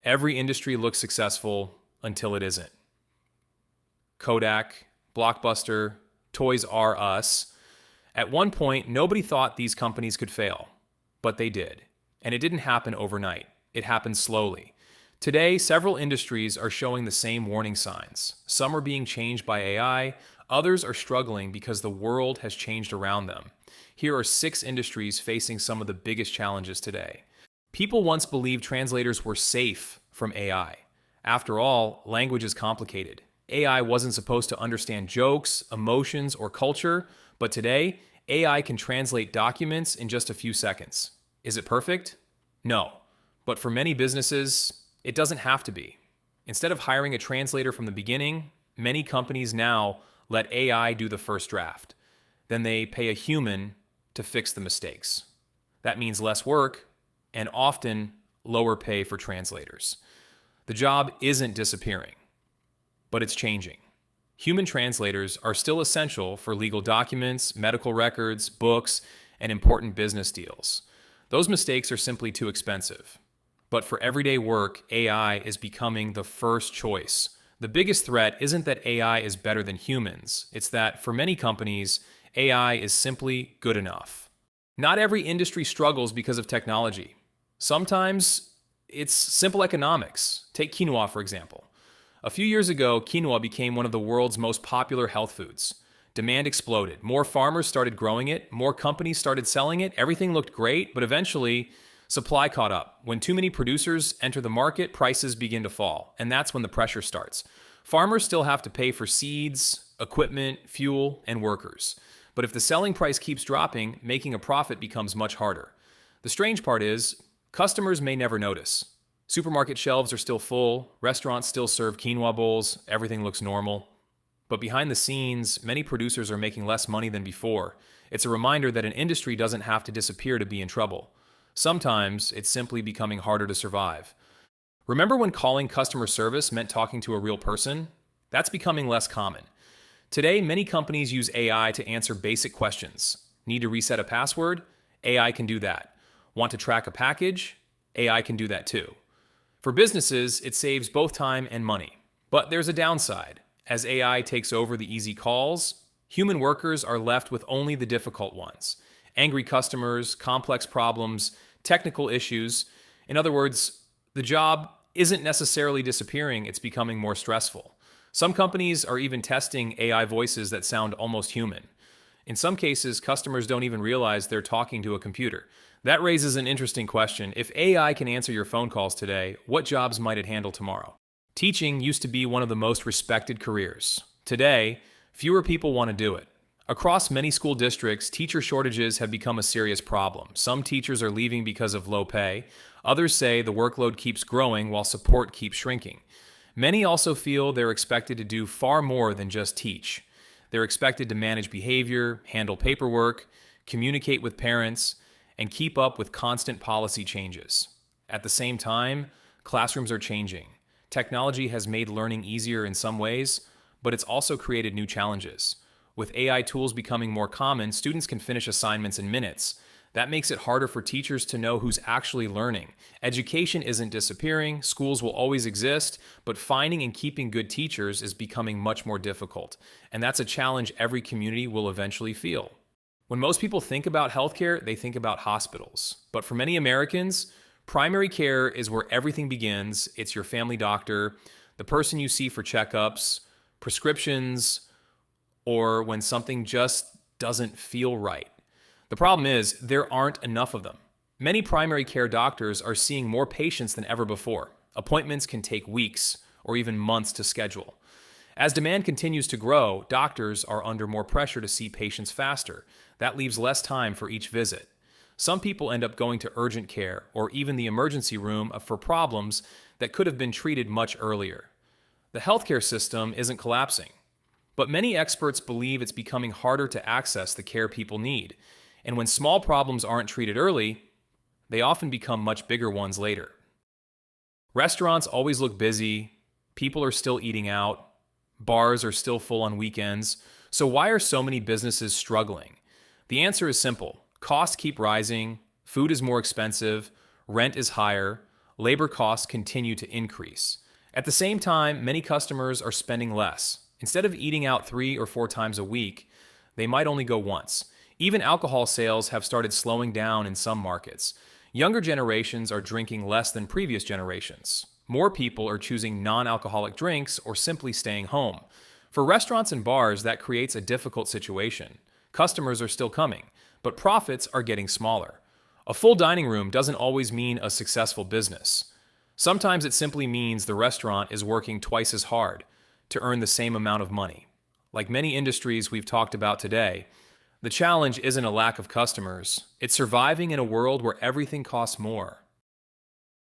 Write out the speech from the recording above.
Every industry looks successful until it isn't. Kodak, Blockbuster, Toys R Us. At one point, nobody thought these companies could fail, but they did. And it didn't happen overnight. It happened slowly. Today, several industries are showing the same warning signs. Some are being changed by AI, others are struggling because the world has changed around them. Here are 6 industries facing some of the biggest challenges today. People once believed translators were safe from AI. After all, language is complicated. AI wasn't supposed to understand jokes, emotions, or culture, but today, AI can translate documents in just a few seconds. Is it perfect? No. But for many businesses, it doesn't have to be. Instead of hiring a translator from the beginning, many companies now let AI do the first draft. Then they pay a human to fix the mistakes. That means less work and often lower pay for translators. The job isn't disappearing, but it's changing. Human translators are still essential for legal documents, medical records, books, and important business deals. Those mistakes are simply too expensive. But for everyday work, AI is becoming the first choice. The biggest threat isn't that AI is better than humans. It's that, for many companies, AI is simply good enough. Not every industry struggles because of technology. Sometimes it's simple economics. Take quinoa, for example. A few years ago, quinoa became one of the world's most popular health foods. Demand exploded. More farmers started growing it, more companies started selling it, everything looked great, but eventually, supply caught up. When too many producers enter the market, prices begin to fall, and that's when the pressure starts. Farmers still have to pay for seeds, equipment, fuel, and workers. But if the selling price keeps dropping, making a profit becomes much harder. The strange part is, customers may never notice. Supermarket shelves are still full, restaurants still serve quinoa bowls, everything looks normal. But behind the scenes, many producers are making less money than before. It's a reminder that an industry doesn't have to disappear to be in trouble. Sometimes, it's simply becoming harder to survive. Remember when calling customer service meant talking to a real person? That's becoming less common. Today, many companies use AI to answer basic questions. Need to reset a password? AI can do that. Want to track a package? AI can do that too. For businesses, it saves both time and money. But there's a downside. As AI takes over the easy calls, human workers are left with only the difficult ones. Angry customers, complex problems, technical issues. In other words, the job isn't necessarily disappearing, it's becoming more stressful. Some companies are even testing AI voices that sound almost human. In some cases, customers don't even realize they're talking to a computer. That raises an interesting question. If AI can answer your phone calls today, what jobs might it handle tomorrow? Teaching used to be one of the most respected careers. Today, fewer people want to do it. Across many school districts, teacher shortages have become a serious problem. Some teachers are leaving because of low pay. Others say the workload keeps growing while support keeps shrinking. Many also feel they're expected to do far more than just teach. They're expected to manage behavior, handle paperwork, communicate with parents, and keep up with constant policy changes. At the same time, classrooms are changing. Technology has made learning easier in some ways, but it's also created new challenges. With AI tools becoming more common, students can finish assignments in minutes. That makes it harder for teachers to know who's actually learning. Education isn't disappearing, schools will always exist, but finding and keeping good teachers is becoming much more difficult. And that's a challenge every community will eventually feel. When most people think about healthcare, they think about hospitals. But for many Americans, primary care is where everything begins. It's your family doctor, the person you see for checkups, prescriptions, or when something just doesn't feel right. The problem is, there aren't enough of them. Many primary care doctors are seeing more patients than ever before. Appointments can take weeks or even months to schedule. As demand continues to grow, doctors are under more pressure to see patients faster. That leaves less time for each visit. Some people end up going to urgent care or even the emergency room for problems that could have been treated much earlier. The healthcare system isn't collapsing, but many experts believe it's becoming harder to access the care people need. And when small problems aren't treated early, they often become much bigger ones later. Restaurants always look busy, people are still eating out, bars are still full on weekends. So why are so many businesses struggling? The answer is simple. Costs keep rising, food is more expensive, rent is higher, labor costs continue to increase. At the same time, many customers are spending less. Instead of eating out 3 or 4 times a week, they might only go once. Even alcohol sales have started slowing down in some markets. Younger generations are drinking less than previous generations. More people are choosing non-alcoholic drinks or simply staying home. For restaurants and bars, that creates a difficult situation. Customers are still coming, but profits are getting smaller. A full dining room doesn't always mean a successful business. Sometimes it simply means the restaurant is working twice as hard to earn the same amount of money. Like many industries we've talked about today, the challenge isn't a lack of customers, it's surviving in a world where everything costs more.